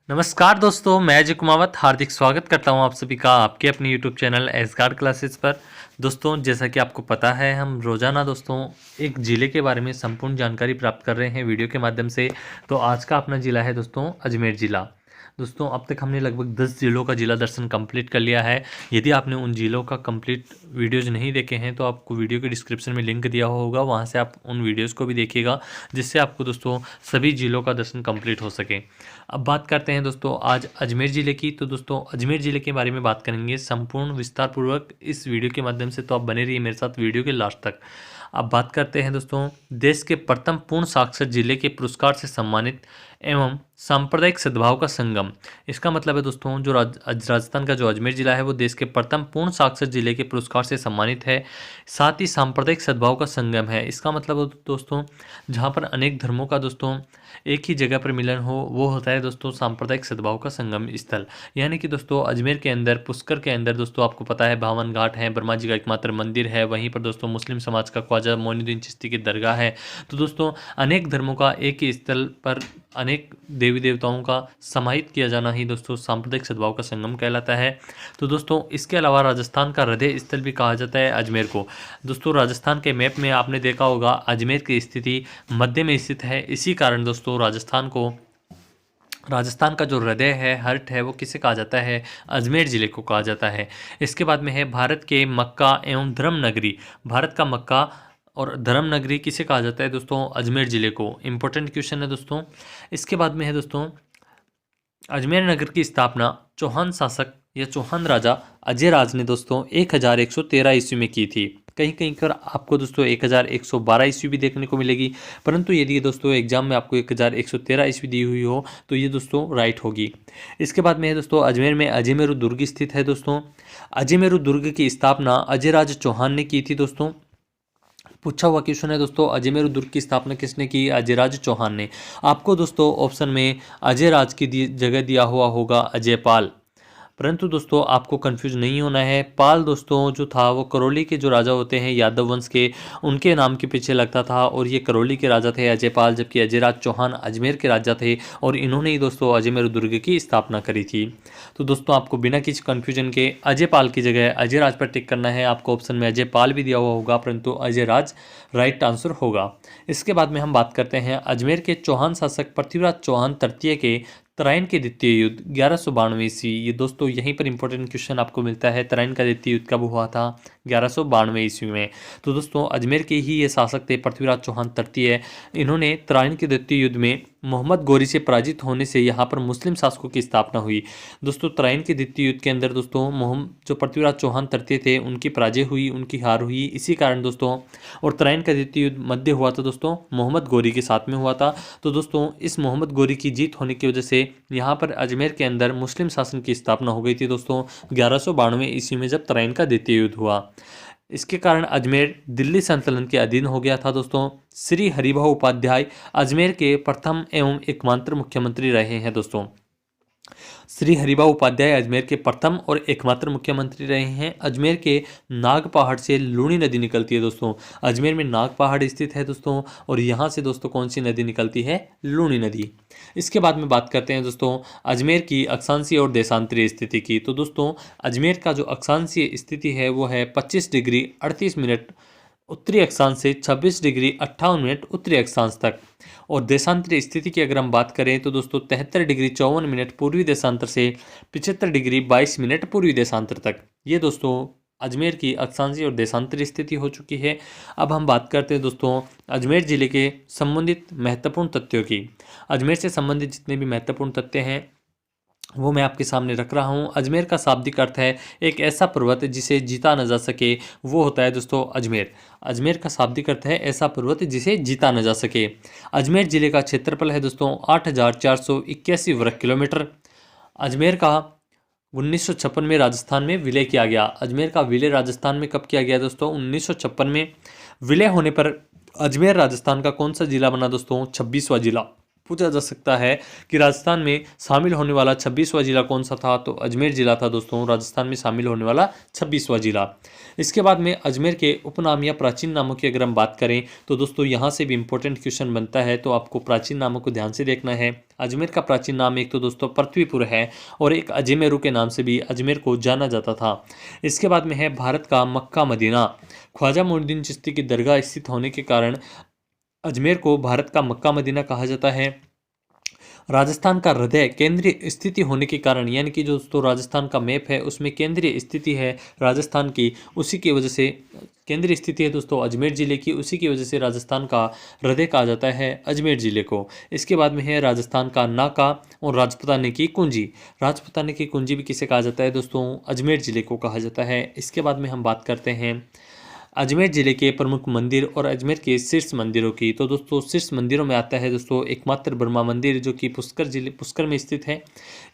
नमस्कार दोस्तों, मैं अजय कुमावत हार्दिक स्वागत करता हूं आप सभी का आपके अपने यूट्यूब चैनल एसगार्ड क्लासेस पर। दोस्तों, जैसा कि आपको पता है, हम रोज़ाना दोस्तों एक ज़िले के बारे में संपूर्ण जानकारी प्राप्त कर रहे हैं वीडियो के माध्यम से। तो आज का अपना ज़िला है दोस्तों अजमेर ज़िला। दोस्तों, अब तक हमने लगभग 10 ज़िलों का ज़िला दर्शन कंप्लीट कर लिया है। यदि आपने उन ज़िलों का कंप्लीट वीडियोज़ नहीं देखे हैं तो आपको वीडियो के डिस्क्रिप्शन में लिंक दिया हुआ होगा, वहाँ से आप उन वीडियोज़ को भी देखिएगा, जिससे आपको दोस्तों सभी ज़िलों का दर्शन कंप्लीट हो सके। अब बात करते हैं दोस्तों आज अजमेर ज़िले की। तो दोस्तों अजमेर ज़िले के बारे में बात करेंगे संपूर्ण विस्तार पूर्वक इस वीडियो के माध्यम से, तो आप बने रहिए मेरे साथ वीडियो के लास्ट तक। अब बात करते हैं दोस्तों देश के प्रथम पूर्ण साक्षर जिले के पुरस्कार से सम्मानित एवं सांप्रदायिक सद्भाव का संगम। इसका मतलब है दोस्तों जो राजस्थान का जो अजमेर जिला है वो देश के प्रथम पूर्ण साक्षर जिले के पुरस्कार से सम्मानित है, साथ ही सांप्रदायिक सद्भाव का संगम है। इसका मतलब है दोस्तों जहाँ पर अनेक धर्मों का दोस्तों एक ही जगह पर मिलन हो, वो होता है दोस्तों सांप्रदायिक सद्भाव का संगम स्थल। यानी कि दोस्तों अजमेर के अंदर पुष्कर के अंदर दोस्तों आपको पता है बावन घाट है, ब्रह्मा जी का एकमात्र मंदिर है, वहीं पर दोस्तों मुस्लिम समाज का ख्वाजा मोइनुद्दीन चिश्ती की दरगाह है। तो दोस्तों अनेक धर्मों का एक ही स्थल पर अनेक देवी देवताओं का समाहित किया जाना ही दोस्तों सांप्रदायिक सद्भाव का संगम कहलाता है। तो दोस्तों इसके अलावा राजस्थान का हृदय स्थल भी कहा जाता है अजमेर को। दोस्तों राजस्थान के मैप में आपने देखा होगा अजमेर की स्थिति मध्य में स्थित है। इसी कारण दोस्तों राजस्थान का जो हृदय है, हर्ट है, वो किसे कहा जाता है? अजमेर ज़िले को कहा जाता है। इसके बाद में है भारत के मक्का एवं धर्म नगरी। भारत का मक्का और धर्म नगरी किसे कहा जाता है दोस्तों? अजमेर ज़िले को। इंपॉर्टेंट क्वेश्चन है दोस्तों। इसके बाद में है दोस्तों अजमेर नगर की स्थापना चौहान शासक या चौहान राजा अजयराज ने दोस्तों 1113 ईस्वी में की थी। कहीं कहीं पर आपको दोस्तों 1112 ईस्वी भी देखने को मिलेगी, परंतु यदि दोस्तों एग्जाम में आपको 1113 ईस्वी दी हुई हो तो ये दोस्तों राइट होगी। इसके बाद में है दोस्तों अजमेर में अजमेरू दुर्ग स्थित है दोस्तों। अजमेरू दुर्ग की स्थापना अजयराज चौहान ने की थी दोस्तों। पूछा हुआ क्वेश्चन है दोस्तों अजमेर दुर्ग की स्थापना किसने की? अजयराज चौहान ने। आपको दोस्तों ऑप्शन में अजयराज की जगह दिया हुआ होगा अजयपाल, परंतु दोस्तों आपको कंफ्यूज नहीं होना है। पाल दोस्तों जो था वो करौली के जो राजा होते हैं यादव वंश के, उनके नाम के पीछे लगता था और ये करौली के राजा थे अजयपाल, जबकि अजयराज चौहान अजमेर के राजा थे और इन्होंने ही दोस्तों अजमेर दुर्ग की स्थापना करी थी। तो दोस्तों आपको बिना किसी कन्फ्यूजन के अजयपाल की जगह अजयराज पर टिक करना है। आपको ऑप्शन में अजयपाल भी दिया हुआ होगा, परंतु अजयराज राइट आंसर होगा। इसके बाद में हम बात करते हैं अजमेर के चौहान शासक पृथ्वीराज चौहान तृतीय के तराइन के द्वितीय युद्ध 1192 ईस्वी। ये दोस्तों यहीं पर इंपॉर्टेंट क्वेश्चन आपको मिलता है, तराइन का द्वितीय युद्ध कब हुआ था? 1192 ईस्वी में। तो दोस्तों अजमेर के ही ये शासक थे पृथ्वीराज चौहान तृतीय। इन्होंने तराइन के द्वितीय युद्ध में मोहम्मद गोरी से पराजित होने से यहाँ पर मुस्लिम शासकों की स्थापना हुई। दोस्तों तराइन के द्वितीय युद्ध के अंदर दोस्तों जो पृथ्वीराज चौहान तृतीय थे उनकी पराजय हुई, उनकी हार हुई। इसी कारण दोस्तों और तराइन का द्वितीय युद्ध मध्य हुआ था दोस्तों, मोहम्मद गोरी के साथ में हुआ था। तो दोस्तों इस मोहम्मद गोरी की जीत होने की वजह से यहाँ पर अजमेर के अंदर मुस्लिम शासन की स्थापना हो गई थी दोस्तों 1192 ईस्वी में, जब तराइन का द्वितीय युद्ध हुआ। इसके कारण अजमेर दिल्ली सल्तनत के अधीन हो गया था दोस्तों। श्री हरिभाऊ उपाध्याय अजमेर के प्रथम एवं एकमात्र मुख्यमंत्री रहे हैं दोस्तों। श्री हरिभाऊ उपाध्याय अजमेर के प्रथम और एकमात्र मुख्यमंत्री रहे हैं। अजमेर के नाग पहाड़ से लूणी नदी निकलती है दोस्तों। अजमेर में नाग पहाड़ स्थित है दोस्तों और यहाँ से दोस्तों कौन सी नदी निकलती है? लूणी नदी। इसके बाद में बात करते हैं दोस्तों अजमेर की अक्षांशीय और देशांतरीय स्थिति की। तो दोस्तों अजमेर का जो अक्षांशीय स्थिति है वो है 25 डिग्री 38 मिनट उत्तरी अक्षांश से 26 डिग्री 58 मिनट उत्तरी अक्षांश तक। और देशांतरीय स्थिति की अगर हम बात करें तो दोस्तों 73 डिग्री 54 मिनट पूर्वी देशांतर से 75 डिग्री 22 मिनट पूर्वी देशांतर तक। ये दोस्तों अजमेर की अक्षांशीय और देशांतरीय स्थिति हो चुकी है। अब हम बात करते हैं दोस्तों अजमेर जिले के संबंधित महत्वपूर्ण तथ्यों की। अजमेर से संबंधित जितने भी महत्वपूर्ण तथ्य हैं वो मैं आपके सामने रख रहा हूँ। अजमेर का शाब्दिक अर्थ है एक ऐसा पर्वत जिसे जीता न जा सके, वो होता है दोस्तों अजमेर। अजमेर का शाब्दिक अर्थ है ऐसा पर्वत जिसे जीता न जा सके। अजमेर जिले का क्षेत्रफल है दोस्तों 8481 वर्ग किलोमीटर। अजमेर का 1956 में राजस्थान में विलय किया गया। अजमेर का विलय राजस्थान में कब किया गया दोस्तों? 1956 में। विलय होने पर अजमेर राजस्थान का कौन सा जिला बना दोस्तों? 26वां जिला। पूछा जा सकता है कि राजस्थान में शामिल होने वाला 26वां जिला कौन सा था, तो अजमेर जिला था दोस्तों राजस्थान में शामिल होने वाला 26वां जिला। इसके बाद में अजमेर के उपनाम या प्राचीन नामों की अगर हम बात करें तो दोस्तों यहाँ से भी इंपॉर्टेंट क्वेश्चन बनता है, तो आपको प्राचीन नामों को ध्यान से देखना है। अजमेर का प्राचीन नाम एक तो दोस्तों पृथ्वीपुर है और एक अजमेरू के नाम से भी अजमेर को जाना जाता था। इसके बाद में है भारत का मक्का मदीना। ख्वाजा मोइनुद्दीन चिश्ती की दरगाह स्थित होने के कारण अजमेर को भारत का मक्का मदीना कहा जाता है। राजस्थान का हृदय केंद्रीय स्थिति होने के कारण, यानी कि जो दोस्तों राजस्थान का मैप है उसमें केंद्रीय स्थिति है राजस्थान की, उसी की वजह से केंद्रीय स्थिति है दोस्तों अजमेर जिले की, उसी की वजह से राजस्थान का हृदय कहा जाता है अजमेर जिले को। इसके बाद में है राजस्थान का नाका और राजपुताने की कुंजी। राजपुताने की कुंजी भी किसे कहा जाता है दोस्तों, अजमेर जिले को कहा जाता है। इसके बाद में हम बात करते हैं अजमेर जिले के प्रमुख मंदिर और अजमेर के शीर्ष मंदिरों की। तो दोस्तों शीर्ष मंदिरों में आता है दोस्तों एकमात्र ब्रह्मा मंदिर जो कि पुष्कर में स्थित है।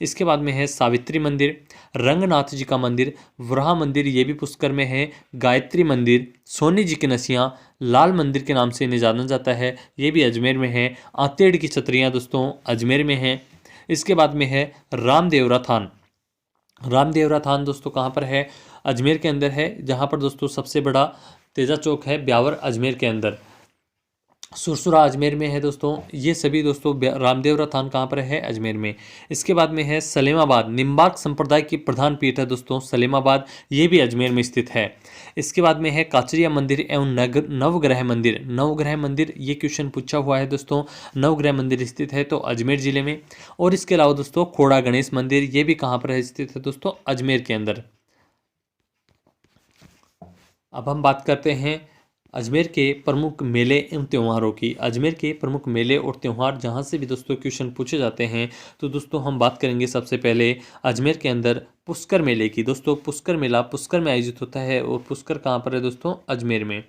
इसके बाद में है सावित्री मंदिर, रंगनाथ जी का मंदिर, वराह मंदिर ये भी पुष्कर में है, गायत्री मंदिर, सोनी जी की नसियाँ, लाल मंदिर के नाम से इन्हें जाना जाता है, ये भी अजमेर में है। आतेड़ की छतरियाँ दोस्तों अजमेर में हैं। इसके बाद में है रामदेवरा थान। रामदेवरा थान दोस्तों कहाँ पर है, अजमेर के अंदर है, जहाँ पर दोस्तों सबसे बड़ा तेजा चौक है ब्यावर अजमेर के अंदर। सुरसुरा अजमेर में है दोस्तों। ये सभी दोस्तों रामदेवरा थान कहाँ पर है, अजमेर में। इसके बाद में है सलेमाबाद, निम्बार्क संप्रदाय की प्रधान पीठ है दोस्तों सलेमाबाद, ये भी अजमेर में स्थित है। इसके बाद में है काचरिया मंदिर एवं नवग्रह मंदिर। नवग्रह मंदिर ये क्वेश्चन पूछा हुआ है दोस्तों, नवग्रह मंदिर स्थित है तो अजमेर जिले में। और इसके अलावा दोस्तों खोड़ा गणेश मंदिर ये भी कहाँ पर है, स्थित है दोस्तों अजमेर के अंदर। अब हम बात करते हैं अजमेर के प्रमुख मेले एवं त्योहारों की। अजमेर के प्रमुख मेले और त्यौहार जहाँ से भी दोस्तों क्वेश्चन पूछे जाते हैं, तो दोस्तों हम बात करेंगे सबसे पहले अजमेर के अंदर पुष्कर मेले की। दोस्तों पुष्कर मेला पुष्कर में आयोजित होता है और पुष्कर कहाँ पर है दोस्तों, अजमेर में।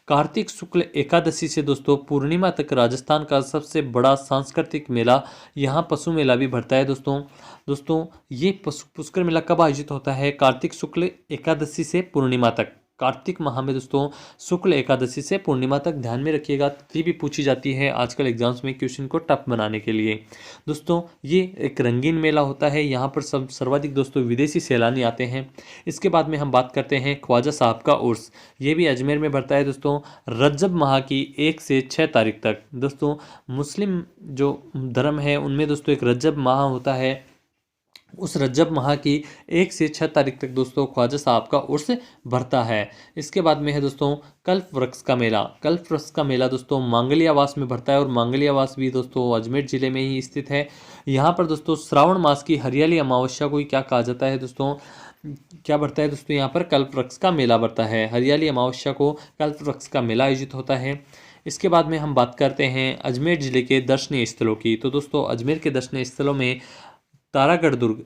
कार्तिक शुक्ल एकादशी से दोस्तों पूर्णिमा तक राजस्थान का सबसे बड़ा सांस्कृतिक मेला यहाँ पशु मेला भी भरता है दोस्तों ये पुष्कर मेला कब आयोजित होता है, कार्तिक शुक्ल एकादशी से पूर्णिमा तक। कार्तिक माह में दोस्तों शुक्ल एकादशी से पूर्णिमा तक, ध्यान में रखिएगा, ये भी पूछी जाती है आजकल एग्जाम्स में क्वेश्चन को टफ बनाने के लिए। दोस्तों ये एक रंगीन मेला होता है, यहाँ पर सब सर्वाधिक दोस्तों विदेशी सैलानी आते हैं। इसके बाद में हम बात करते हैं ख्वाजा साहब का उर्स, ये भी अजमेर में बढ़ता है दोस्तों रजब माह की 1 से 6 तारीख तक। दोस्तों मुस्लिम जो धर्म है उनमें दोस्तों एक रजब माह होता है, उस रजब माह की 1 से 6 तारीख तक दोस्तों ख्वाजा साहब का उर्स भरता है। इसके बाद में है दोस्तों कल्प वृक्ष का मेला। कल्प वृक्ष का मेला दोस्तों मांगलियावास में भरता है और मांगलियावास भी दोस्तों अजमेर जिले में ही स्थित है। यहाँ पर दोस्तों श्रावण मास की हरियाली अमावस्या को ही क्या कहा जाता है दोस्तों, क्या बढ़ता है दोस्तों, यहाँ पर कल्प वृक्ष का मेला बढ़ता है। हरियाली अमावस्या को कल्प वृक्ष का मेला आयोजित होता है। इसके बाद में हम बात करते हैं अजमेर जिले के दर्शनीय स्थलों की। तो दोस्तों अजमेर के दर्शनीय स्थलों में तारागढ़ दुर्ग,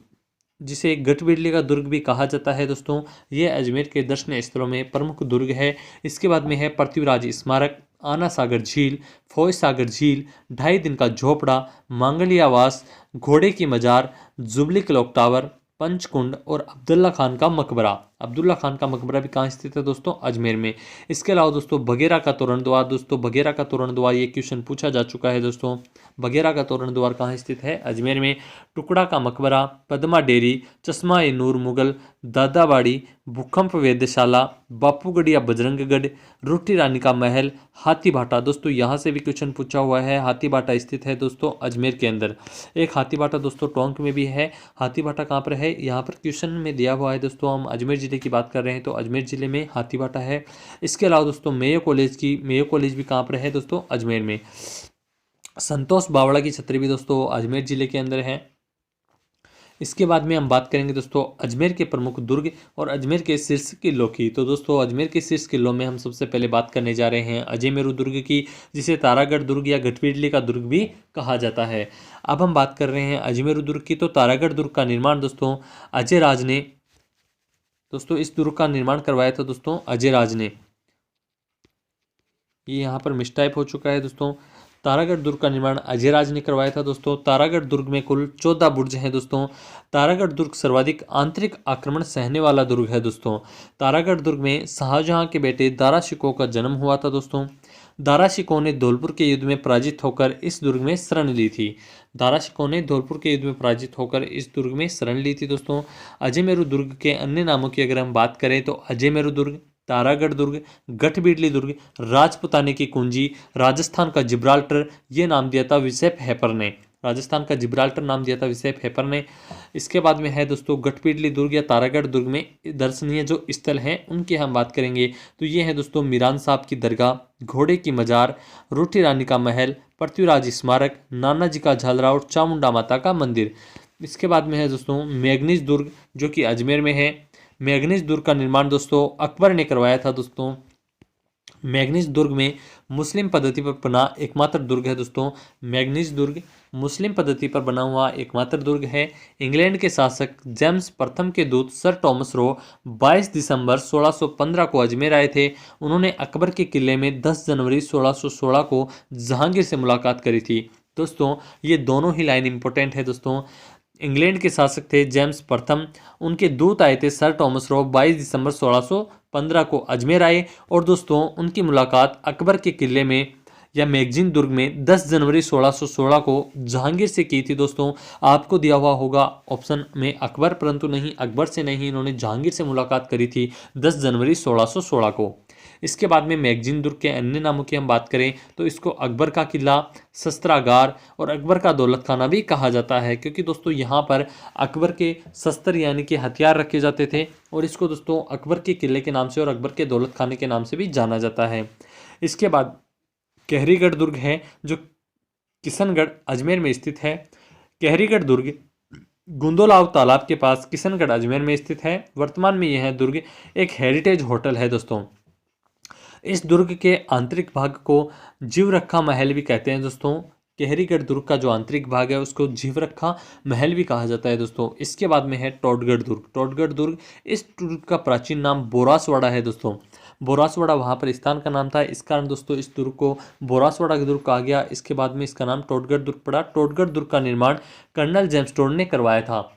जिसे गठबिड़ली का दुर्ग भी कहा जाता है दोस्तों, ये अजमेर के दर्शनीय स्थलों में प्रमुख दुर्ग है। इसके बाद में है पृथ्वीराज स्मारक, आना सागर झील, फौज सागर झील, 2.5 दिन का झोपड़ा, मांगलियावास, घोड़े की मजार, जुबली क्लॉक टावर, पंचकुंड और अब्दुल्ला खान का मकबरा। अब्दुल्ला खान का मकबरा भी कहाँ स्थित है दोस्तों, अजमेर में। इसके अलावा दोस्तों बघेरा का तोरण द्वार, दोस्तों बघेरा का तोरण द्वार ये क्वेश्चन पूछा जा चुका है दोस्तों, बघेरा का तोरण द्वार कहाँ स्थित है, अजमेर में। टुकड़ा का मकबरा, पदमा डेयरी, चश्मा ए नूर मुगल, दादाबाड़ी, भूकंप वेधशाला, बापूगढ़ या बजरंगगढ़, रोटी रानी का महल, हाथी भाटा। दोस्तों यहाँ से भी क्वेश्चन पूछा हुआ है, हाथी भाटा स्थित है दोस्तों अजमेर के अंदर। एक हाथी भाटा दोस्तों टोंक में भी है। हाथी भाटा कहाँ पर है, यहाँ पर क्वेश्चन में दिया हुआ है दोस्तों, हम अजमेर जिले की बात कर रहे हैं तो अजमेर जिले में हाथी भाटा है। इसके अलावा दोस्तों मेयो कॉलेज भी कहाँ पर है दोस्तों, अजमेर में। संतोष बावड़ा की छतरी भी दोस्तों अजमेर जिले के अंदर है। इसके बाद में हम बात करेंगे दोस्तों अजमेर के प्रमुख दुर्ग और अजमेर के शीर्ष किलों की। तो दोस्तों अजमेर के शीर्ष किलों में हम सबसे पहले बात करने जा रहे हैं अजयमेरू दुर्ग की, जिसे तारागढ़ दुर्ग या गठबिड़ली का दुर्ग भी कहा जाता है। अब हम बात कर रहे हैं अजमेरू दुर्ग की। तो तारागढ़ दुर्ग का निर्माण दोस्तों अजय राज ने, दोस्तों इस दुर्ग का निर्माण करवाया था दोस्तों अजय राज ने। ये यहाँ पर मिसटाइप हो चुका है दोस्तों, तारागढ़ दुर्ग का निर्माण अजय राज ने करवाया था दोस्तों। तारागढ़ दुर्ग में कुल 14 बुर्ज हैं दोस्तों। तारागढ़ दुर्ग सर्वाधिक आंतरिक आक्रमण सहने वाला दुर्ग है दोस्तों। तारागढ़ दुर्ग में शाहजहां के बेटे दारा शिकोह का जन्म हुआ था दोस्तों। दारा शिकोह ने धौलपुर के युद्ध में पराजित होकर इस दुर्ग में शरण ली थी। दारा शिकोह ने धौलपुर के युद्ध में पराजित होकर इस दुर्ग में शरण ली थी दोस्तों। अजयमेरु दुर्ग के अन्य नामों की अगर हम बात करें तो अजयमेरु दुर्ग, तारागढ़ दुर्ग, गठबीडली दुर्ग, राजपुताने की कुंजी, राजस्थान का जिब्राल्टर, ये नाम दिया था विसेप हेपर ने। राजस्थान का जिब्राल्टर नाम दिया था विसेप हेपर ने। इसके बाद में है दोस्तों गठबीडली दुर्ग या तारागढ़ दुर्ग में दर्शनीय जो स्थल हैं उनकी हम बात करेंगे तो ये है दोस्तों मीरान साहब की दरगाह, घोड़े की मजार, रोटी रानी का महल, पृथ्वीराज स्मारक, नाना जी का झालरा और चामुंडा माता का मंदिर। इसके बाद में है दोस्तों मैगनीज दुर्ग जो कि अजमेर में है। मैगनीज दुर्ग का निर्माण दोस्तों अकबर ने करवाया था दोस्तों। मैगनीज दुर्ग में मुस्लिम पद्धति पर बना एकमात्र दुर्ग है दोस्तों। मैगनीज दुर्ग मुस्लिम पद्धति पर बना हुआ एकमात्र दुर्ग है। इंग्लैंड के शासक जेम्स प्रथम के दूत सर टॉमस रो 22 दिसंबर 1615 को अजमेर आए थे। उन्होंने अकबर के किले में 10 जनवरी 1616 को जहांगीर से मुलाकात करी थी। दोस्तों ये दोनों ही लाइन इंपॉर्टेंट है दोस्तों। इंग्लैंड के शासक थे जेम्स प्रथम, उनके दूत आए थे सर टॉमस रो 22 दिसंबर 1615 को अजमेर आए और दोस्तों उनकी मुलाकात अकबर के किले में या मैगजीन दुर्ग में 10 जनवरी 1616 को जहांगीर से की थी दोस्तों। आपको दिया हुआ होगा ऑप्शन में अकबर, परंतु नहीं, अकबर से नहीं, इन्होंने जहांगीर से मुलाकात करी थी 10 जनवरी 1616 को। इसके बाद में मैगजीन दुर्ग के अन्य नामों की हम बात करें तो इसको अकबर का किला, शस्त्रागार और अकबर का दौलत खाना भी कहा जाता है, क्योंकि दोस्तों यहाँ पर अकबर के शस्त्र यानी कि हथियार रखे जाते थे और इसको दोस्तों अकबर के किले के नाम से और अकबर के दौलत खाने के नाम से भी जाना जाता है। इसके बाद कहरीगढ़ दुर्ग है जो किशनगढ़ अजमेर में स्थित है। कहरीगढ़ दुर्ग गुंदोलाव तालाब के पास किशनगढ़ अजमेर में स्थित है। वर्तमान में यह दुर्ग एक हेरिटेज होटल है दोस्तों। इस दुर्ग के आंतरिक भाग को जीवरखा महल भी कहते हैं दोस्तों। कहरीगढ़ दुर्ग का जो आंतरिक भाग है उसको जीवरखा महल भी कहा जाता है दोस्तों। इसके बाद में है टोडगढ़ दुर्ग। टोडगढ़ दुर्ग, इस दुर्ग का प्राचीन नाम बोरासवाड़ा है दोस्तों। बोरासवाड़ा वहाँ पर स्थान का नाम था, इस कारण दोस्तों इस दुर्ग को बोरासवाड़ा दुर्ग कहा गया। इसके बाद में इसका नाम टोडगढ़ दुर्ग पड़ा। टोडगढ़ दुर्ग का निर्माण कर्नल जेम्स टोड ने करवाया था।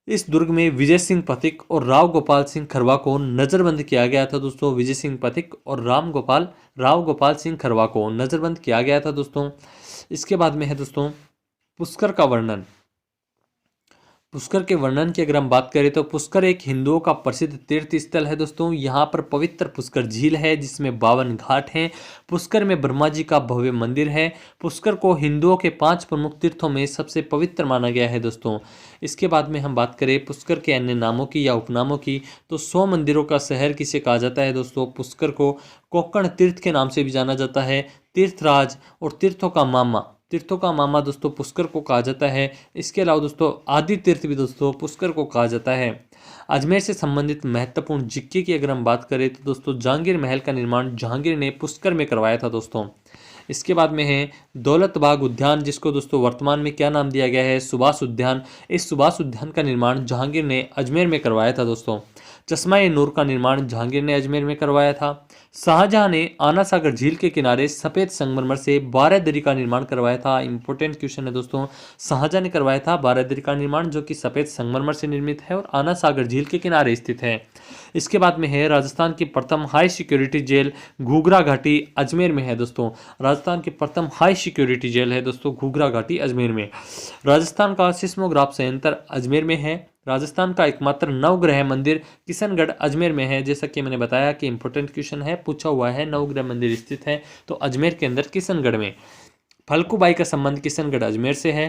इस दुर्ग में विजय सिंह पथिक और राव गोपाल सिंह खरवा को नजरबंद किया गया था दोस्तों। विजय सिंह पथिक और राव गोपाल सिंह खरवा को नजरबंद किया गया था दोस्तों। इसके बाद में है दोस्तों पुष्कर का वर्णन। पुष्कर के वर्णन की अगर हम बात करें तो पुष्कर एक हिंदुओं का प्रसिद्ध तीर्थ स्थल है दोस्तों। यहाँ पर पवित्र पुष्कर झील है जिसमें 52 घाट हैं। पुष्कर में ब्रह्मा जी का भव्य मंदिर है। पुष्कर को हिंदुओं के 5 प्रमुख तीर्थों में सबसे पवित्र माना गया है दोस्तों। इसके बाद में हम बात करें पुष्कर के अन्य नामों की या उपनामों की तो 100 मंदिरों का शहर किसे कहा जाता है दोस्तों। पुष्कर को कोकण तीर्थ के नाम से भी जाना जाता है। तीर्थराज और तीर्थों का मामा दोस्तों पुष्कर को कहा जाता है। इसके अलावा दोस्तों आदि तीर्थ भी दोस्तों पुष्कर को कहा जाता है। अजमेर से संबंधित महत्वपूर्ण जिक्के की अगर हम बात करें तो दोस्तों जहांगीर महल का निर्माण जहांगीर ने पुष्कर में करवाया था दोस्तों। इसके बाद में है दौलत बाग उद्यान, जिसको दोस्तों वर्तमान में क्या नाम दिया गया है, सुभाष उद्यान। इस सुभाष उद्यान का निर्माण जहांगीर ने अजमेर में करवाया था दोस्तों। चश्मा-ए नूर का निर्माण जहांगीर ने अजमेर में करवाया था। शाहजहां ने आना सागर झील के किनारे सफेद संगमरमर से बारादरी का निर्माण करवाया था। इंपॉर्टेंट क्वेश्चन है दोस्तों। शाहजहां ने करवाया था बारादरी का निर्माण जो कि सफेद संगमरमर से निर्मित है और आना सागर झील के किनारे स्थित है। इसके बाद में है राजस्थान की प्रथम हाई सिक्योरिटी जेल घूघरा घाटी अजमेर में है दोस्तों। राजस्थान की प्रथम हाई सिक्योरिटी जेल है दोस्तों घूघरा घाटी अजमेर में। राजस्थान का सिस्मोग्राफ संयंत्र अजमेर में है। राजस्थान का एकमात्र नवग्रह मंदिर किशनगढ़ अजमेर में है। जैसा कि मैंने बताया कि इंपॉर्टेंट क्वेश्चन है, पूछा हुआ है, नवग्रह मंदिर स्थित है तो अजमेर के अंदर किशनगढ़ में। फल्गुबाई का संबंध किशनगढ़ अजमेर से है।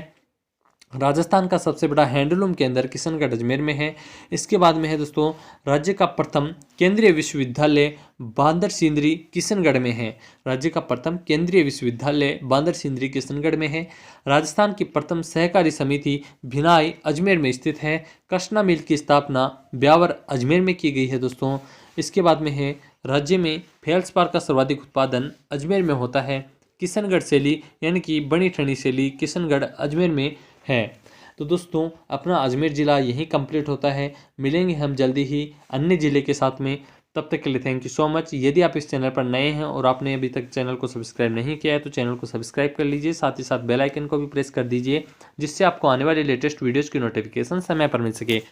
राजस्थान का सबसे बड़ा हैंडलूम केंद्र किशनगढ़ अजमेर में है। इसके बाद में है दोस्तों राज्य का प्रथम केंद्रीय विश्वविद्यालय बांदर सिंदरी किशनगढ़ में है। राज्य का प्रथम केंद्रीय विश्वविद्यालय बांदर सिंदरी किशनगढ़ में है। राजस्थान की प्रथम सहकारी समिति भिनाई अजमेर में स्थित है। कृष्णा मिल की स्थापना ब्यावर अजमेर में की गई है दोस्तों। इसके बाद में है राज्य में फेल्सपार का सर्वाधिक उत्पादन अजमेर में होता है। किशनगढ़ शैली यानी कि बनी ठनी शैली किशनगढ़ अजमेर में है। तो दोस्तों अपना अजमेर ज़िला यहीं कंप्लीट होता है। मिलेंगे हम जल्दी ही अन्य ज़िले के साथ में, तब तक के लिए थैंक यू सो मच। यदि आप इस चैनल पर नए हैं और आपने अभी तक चैनल को सब्सक्राइब नहीं किया है तो चैनल को सब्सक्राइब कर लीजिए, साथ ही साथ बेल आइकन को भी प्रेस कर दीजिए जिससे आपको आने वाले लेटेस्ट वीडियोज़ की नोटिफिकेशन समय पर मिल सके।